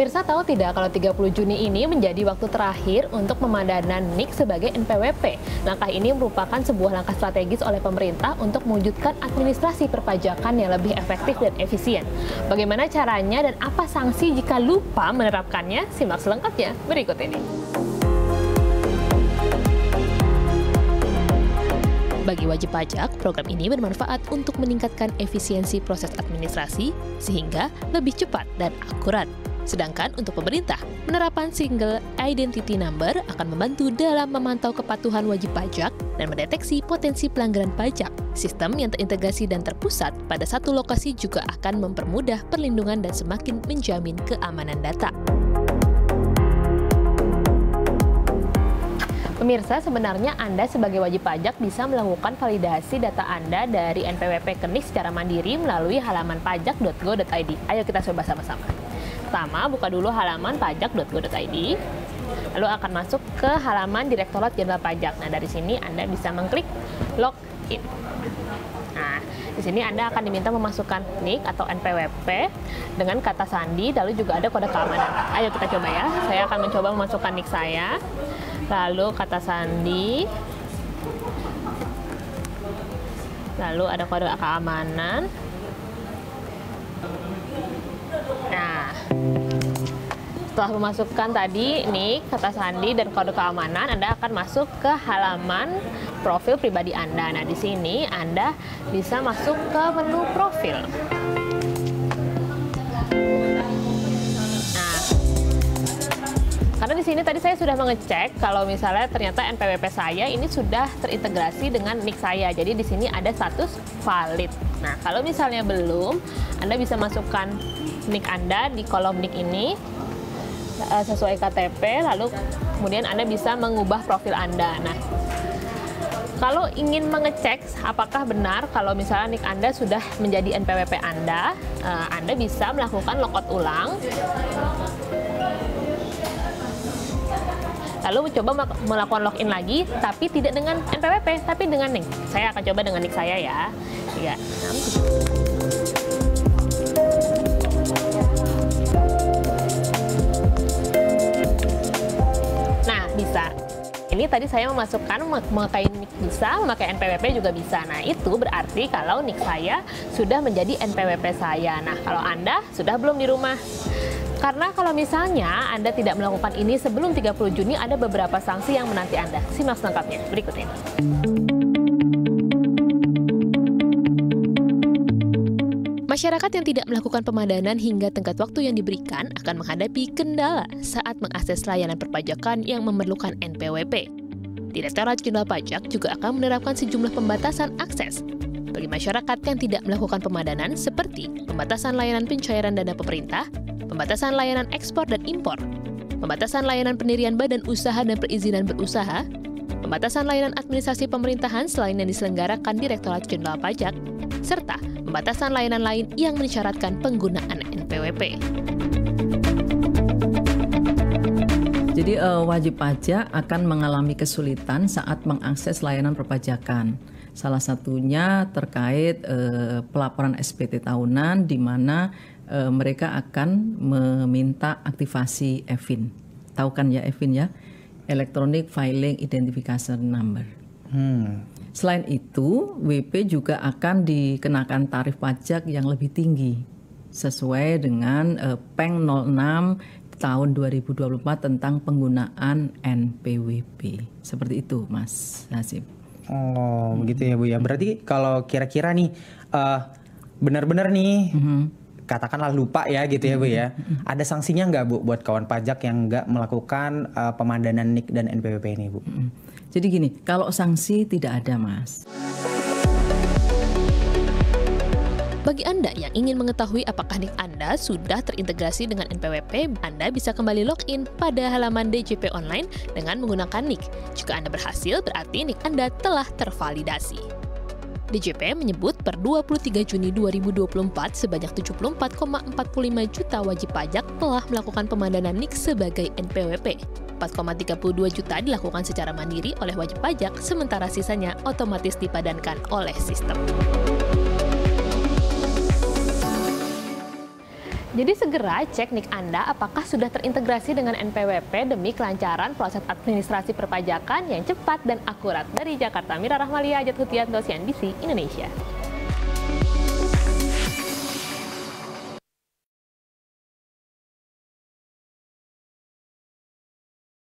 Pemirsa tahu tidak kalau 30 Juni ini menjadi waktu terakhir untuk pemadanan NIK sebagai NPWP. Langkah ini merupakan sebuah langkah strategis oleh pemerintah untuk mewujudkan administrasi perpajakan yang lebih efektif dan efisien. Bagaimana caranya dan apa sanksi jika lupa menerapkannya? Simak selengkapnya berikut ini. Bagi wajib pajak, program ini bermanfaat untuk meningkatkan efisiensi proses administrasi sehingga lebih cepat dan akurat. Sedangkan untuk pemerintah, penerapan Single Identity Number akan membantu dalam memantau kepatuhan wajib pajak dan mendeteksi potensi pelanggaran pajak. Sistem yang terintegrasi dan terpusat pada satu lokasi juga akan mempermudah perlindungan dan semakin menjamin keamanan data. Pemirsa, sebenarnya Anda sebagai wajib pajak bisa melakukan validasi data Anda dari NPWP ke NIK secara mandiri melalui halaman pajak.go.id. Ayo kita coba sama-sama. Pertama, buka dulu halaman pajak.go.id, lalu akan masuk ke halaman Direktorat Jenderal Pajak. Nah, dari sini Anda bisa mengklik login. Nah, di sini Anda akan diminta memasukkan NIK atau NPWP dengan kata sandi, lalu juga ada kode keamanan. Ayo kita coba ya. Saya akan mencoba memasukkan NIK saya, lalu kata sandi, lalu ada kode keamanan. Nah, setelah memasukkan tadi NIK, kata sandi, dan kode keamanan, Anda akan masuk ke halaman profil pribadi Anda. Nah, di sini Anda bisa masuk ke menu profil. Nah, karena di sini tadi saya sudah mengecek kalau misalnya ternyata NPWP saya ini sudah terintegrasi dengan NIK saya. Jadi di sini ada status valid. Nah, kalau misalnya belum, Anda bisa masukkan NIK Anda di kolom NIK ini sesuai KTP, lalu kemudian Anda bisa mengubah profil Anda. Nah, kalau ingin mengecek apakah benar kalau misalnya NIK Anda sudah menjadi NPWP Anda bisa melakukan logout ulang, lalu coba melakukan login lagi, tapi tidak dengan NPWP, tapi dengan NIK. Saya akan coba dengan NIK saya ya. 3, 6, 7. Bisa. Ini tadi saya memasukkan memakai NIK bisa, memakai NPWP juga bisa. Nah, itu berarti kalau NIK saya sudah menjadi NPWP saya. Nah, kalau Anda sudah belum di rumah. Karena kalau misalnya Anda tidak melakukan ini sebelum 30 Juni, ada beberapa sanksi yang menanti Anda. Simak selengkapnya berikut ini. Masyarakat yang tidak melakukan pemadanan hingga tenggat waktu yang diberikan akan menghadapi kendala saat mengakses layanan perpajakan yang memerlukan NPWP. Direktorat Jenderal Pajak juga akan menerapkan sejumlah pembatasan akses bagi masyarakat yang tidak melakukan pemadanan seperti pembatasan layanan pencairan dana pemerintah, pembatasan layanan ekspor dan impor, pembatasan layanan pendirian badan usaha dan perizinan berusaha, pembatasan layanan administrasi pemerintahan selain yang diselenggarakan Direktorat Jenderal Pajak, serta pembatasan layanan lain yang mensyaratkan penggunaan NPWP. Jadi wajib pajak akan mengalami kesulitan saat mengakses layanan perpajakan. Salah satunya terkait pelaporan SPT tahunan di mana mereka akan meminta aktivasi EFIN. Tahu kan ya EFIN ya? Electronic Filing Identification Number. Selain itu, WP juga akan dikenakan tarif pajak yang lebih tinggi sesuai dengan Peng 06 tahun 2024 tentang penggunaan NPWP. Seperti itu, Mas Hasim. Oh, begitu ya, Bu ya. Berarti kalau kira-kira nih benar-benar nih katakanlah lupa ya gitu ya, Bu ya. Ada sanksinya nggak, Bu, buat kawan pajak yang nggak melakukan pemadanan NIK dan NPWP ini, Bu? Jadi gini, kalau sanksi tidak ada, Mas. Bagi Anda yang ingin mengetahui apakah NIK Anda sudah terintegrasi dengan NPWP, Anda bisa kembali login pada halaman DJP online dengan menggunakan NIK. Jika Anda berhasil, berarti NIK Anda telah tervalidasi. DJP menyebut per 23 Juni 2024 sebanyak 74,45 juta wajib pajak telah melakukan pemadanan NIK sebagai NPWP. 4,32 juta dilakukan secara mandiri oleh wajib pajak, sementara sisanya otomatis dipadankan oleh sistem. Jadi segera cek NIK Anda apakah sudah terintegrasi dengan NPWP demi kelancaran proses administrasi perpajakan yang cepat dan akurat. Dari Jakarta, Mira Rahmalia, Ajat Hutianto, CNBC Indonesia.